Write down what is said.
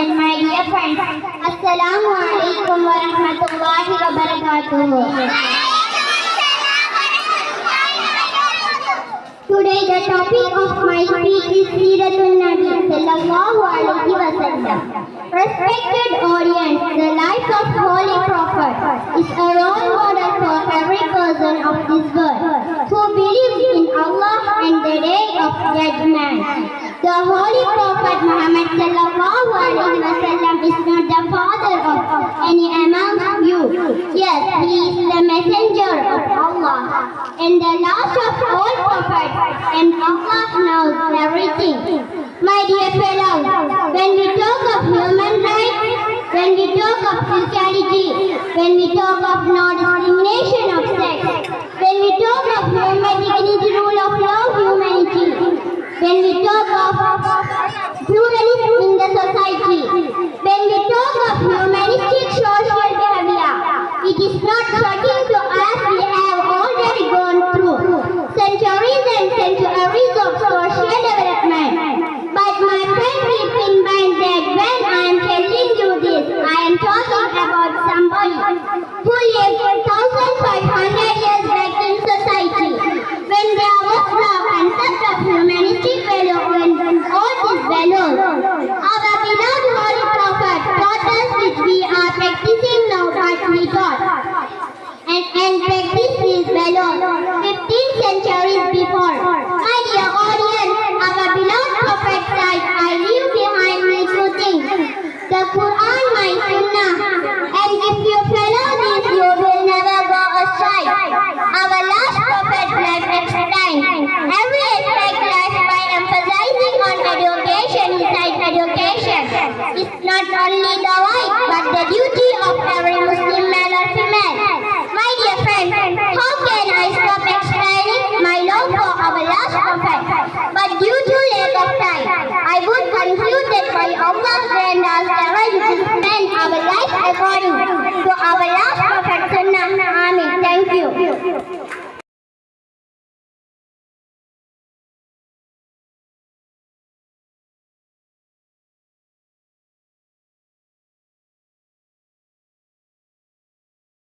and my dear friends, Assalamu alaikum wa rahmatullahi wa barakatuh. Today the topic of my speech is Siratul Nabi sallallahu alaihi wasallam. Respected audience, the life of Holy Prophet is a role model for every person of this world who believes in Allah and the Day of Judgment. The Holy Prophet Muhammad sallallahu alaihi wasallam is not the father of any among you. Yes, he is the messenger of Allah and the last of all prophets, and Allah knows everything. My dear fellows, when we talk of human rights, when we talk of equality, when we talk of non-discrimination of sex, when we talk of human dignity, rule of law, humanity, when we talk of pluralism in the society, when we talk of humanistic social behavior, it is not shocking to us we have already gone through centuries and centuries of social development. But my friend, keep in mind that when I am telling you this, I am talking about somebody who lived 1,500 years back in society, when there was no concept of humanistic value and all these values. Our beloved Holy Prophet taught us which we are practicing now what we taught. And practice these values 15 centuries before. My dear audience, our beloved Prophet said, I leave behind me two things, the Quran, my Sunnah, and if you follow this, you will never go astray. Our last Prophet left explained every aspect life by emphasizing on education besides education. It's not only the right, but the duty of every